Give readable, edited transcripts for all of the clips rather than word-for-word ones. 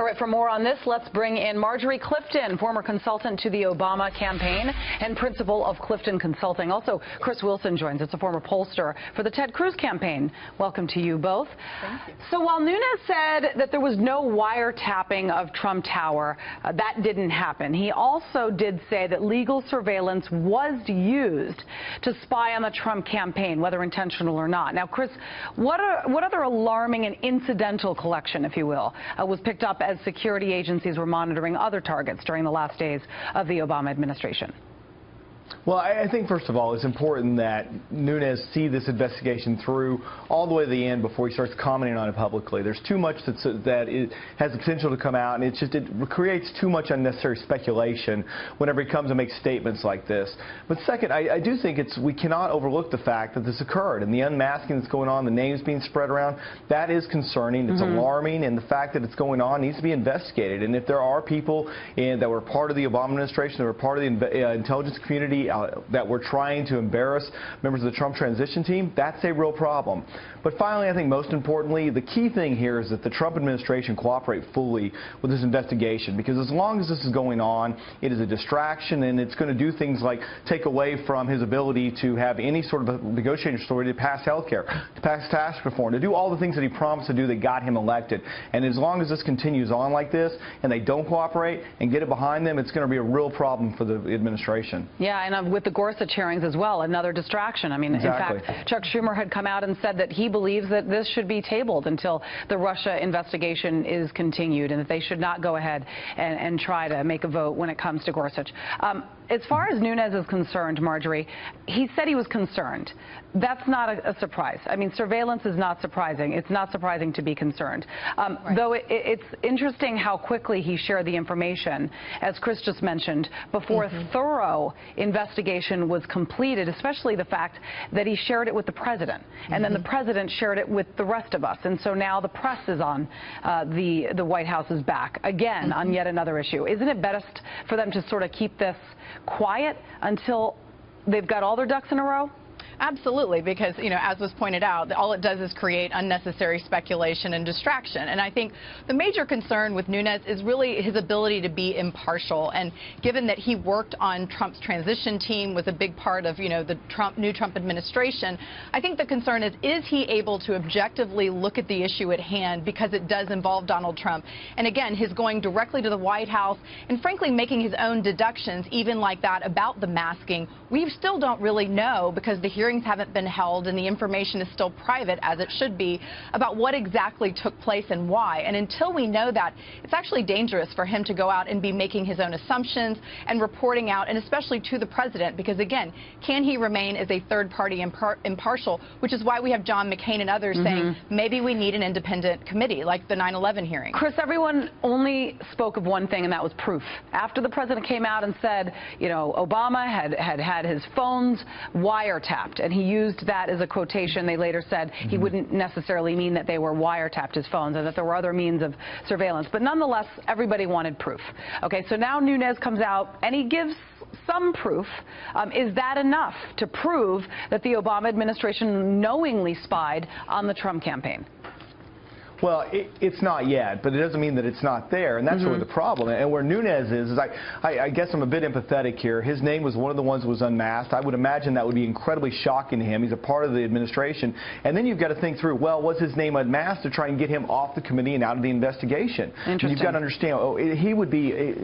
All right, for more on this, let's bring in Marjorie Clifton, former consultant to the Obama campaign and principal of Clifton Consulting. Also, Chris Wilson joins us, a former pollster for the Ted Cruz campaign. Welcome to you both. Thank you. So while Nunes said that there was no wiretapping of Trump Tower, that didn't happen. He also did say that legal surveillance was used to spy on the Trump campaign, whether intentional or not. Now, Chris, what other alarming and incidental collection, if you will, was picked up as security agencies were monitoring other targets during the last days of the Obama administration? Well, I think, first of all, it's important that Nunes see this investigation through all the way to the end before he starts commenting on it publicly. There's too much that it has the potential to come out, and it creates too much unnecessary speculation whenever he comes and makes statements like this. But second, I do think we cannot overlook the fact that this occurred, and the unmasking that's going on, the names being spread around, that is concerning. It's alarming, and the fact that it's going on needs to be investigated. And if there are people that were part of the Obama administration, that were part of the intelligence community, that were trying to embarrass members of the Trump transition team, that's a real problem. But finally, I think most importantly, the key thing here is that the Trump administration cooperate fully with this investigation, because as long as this is going on, it is a distraction, and it's going to do things like take away from his ability to have any sort of negotiating authority to pass health care, to pass tax reform, to do all the things that he promised to do that got him elected. And as long as this continues on like this and they don't cooperate and get it behind them, it's going to be a real problem for the administration. Yeah, and with the Gorsuch hearings as well, another distraction. I mean, exactly. In fact, Chuck Schumer had come out and said that he believes that this should be tabled until the Russia investigation is continued, and that they should not go ahead and try to make a vote when it comes to Gorsuch. As far as Nunes is concerned, Marjorie, he said he was concerned. That's not a surprise. I mean, surveillance is not surprising. It's not surprising to be concerned. Right. Though it's interesting how quickly he shared the information, as Chris just mentioned, before a thorough investigation was completed, especially the fact that he shared it with the president. And then the president shared it with the rest of us. And so now the press is on the White House's back again on yet another issue. Isn't it best for them to sort of keep this quiet until they've got all their ducks in a row? Absolutely, because, you know, as was pointed out, all it does is create unnecessary speculation and distraction. And I think the major concern with Nunes is really his ability to be impartial. And given that he worked on Trump's transition team, was a big part of, you know, the new Trump administration, I think the concern is he able to objectively look at the issue at hand, because it does involve Donald Trump. And again, his going directly to the White House and frankly making his own deductions, even like that, about the masking, we still don't really know, because the hearings haven't been held and the information is still private, as it should be, about what exactly took place and why. And until we know that, it's actually dangerous for him to go out and be making his own assumptions and reporting out, and especially to the president, because again, can he remain as a third-party impartial, which is why we have John McCain and others saying maybe we need an independent committee, like the 9/11 hearing. Chris, everyone only spoke of one thing, and that was proof. After the president came out and said, you know, Obama had his phones wiretapped, and he used that as a quotation. They later said he wouldn't necessarily mean that they were wiretapped, his phones, and that there were other means of surveillance. But nonetheless, everybody wanted proof. Okay, so now Nunes comes out and he gives some proof. Is that enough to prove that the Obama administration knowingly spied on the Trump campaign? Well, it's not yet, but it doesn't mean that it's not there, and that's really the problem. And where Nunes is I guess I'm a bit empathetic here. His name was one of the ones that was unmasked. I would imagine that would be incredibly shocking to him. He's a part of the administration. And then you've got to think through, well, was his name unmasked to try and get him off the committee and out of the investigation? And you've got to understand,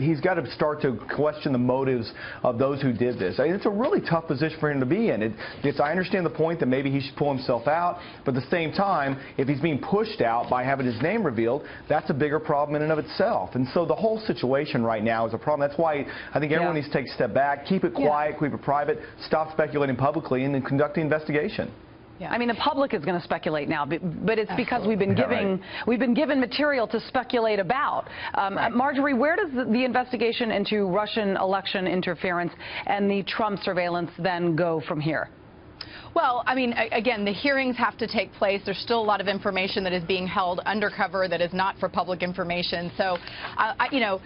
he's got to start to question the motives of those who did this. I mean, it's a really tough position for him to be in. I understand the point that maybe he should pull himself out, but at the same time, if he's being pushed out by having his name revealed, that's a bigger problem in and of itself. And so the whole situation right now is a problem. That's why I think everyone needs to take a step back, keep it quiet, keep it private, stop speculating publicly, and then conduct the investigation. Yeah. I mean, the public is going to speculate now, but it's because we've been given material to speculate about. Marjorie, where does the investigation into Russian election interference and the Trump surveillance then go from here? Well, I mean, again, the hearings have to take place. There's still a lot of information that is being held undercover that is not for public information. So, you know,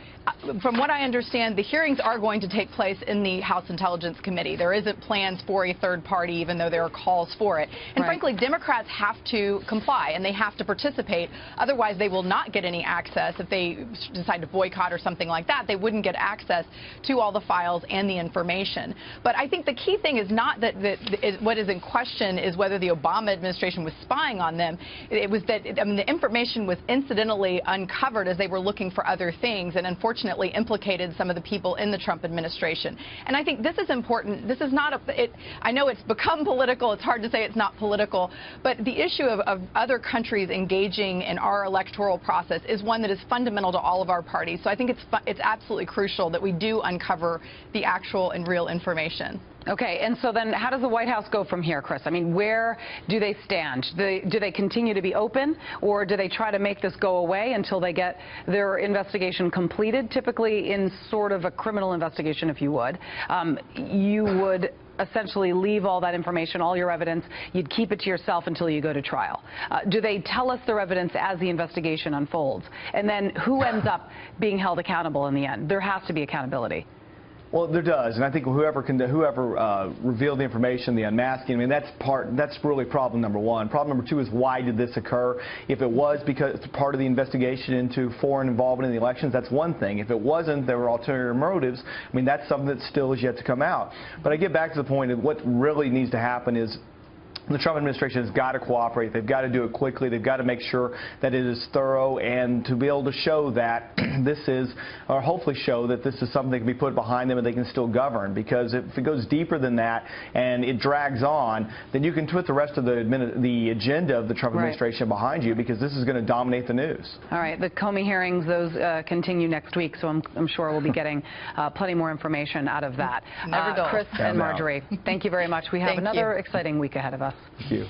from what I understand, the hearings are going to take place in the House Intelligence Committee. There isn't plans for a third party, even though there are calls for it. And frankly, Democrats have to comply and they have to participate. Otherwise, they will not get any access. If they decide to boycott or something like that, they wouldn't get access to all the files and the information. But I think the key thing is not that what is in question is whether the Obama administration was spying on them. It was that, I mean, the information was incidentally uncovered as they were looking for other things and unfortunately implicated some of the people in the Trump administration. And I think this is important. This is not I know it's become political. It's hard to say it's not political. But the issue of other countries engaging in our electoral process is one that is fundamental to all of our parties. So I think it's absolutely crucial that we do uncover the actual and real information. Okay, and so then how does the White House go from here, Chris? I mean, where do they stand? Do they continue to be open, or do they try to make this go away until they get their investigation completed? Typically, in sort of a criminal investigation, if you would, you would essentially leave all that information, all your evidence, you'd keep it to yourself until you go to trial. Do they tell us their evidence as the investigation unfolds? And then who ends up being held accountable in the end? There has to be accountability. Well, there does, and I think whoever revealed the information, the unmasking, I mean, that's really problem number one. Problem number two is, why did this occur? If it was because it's part of the investigation into foreign involvement in the elections, that's one thing. If it wasn't, there were ulterior motives, I mean, that's something that still is yet to come out. But I get back to the point of what really needs to happen is the Trump administration has got to cooperate. They've got to do it quickly. They've got to make sure that it is thorough, and to be able to show that this is, or hopefully show that this is something that can be put behind them and they can still govern. Because if it goes deeper than that and it drags on, then you can put the rest of the agenda of the Trump administration behind you, because this is going to dominate the news. All right. The Comey hearings, those continue next week, so I'm sure we'll be getting plenty more information out of that. Never dull. Chris and Marjorie, thank you very much. We have another exciting week ahead of us. Thank you.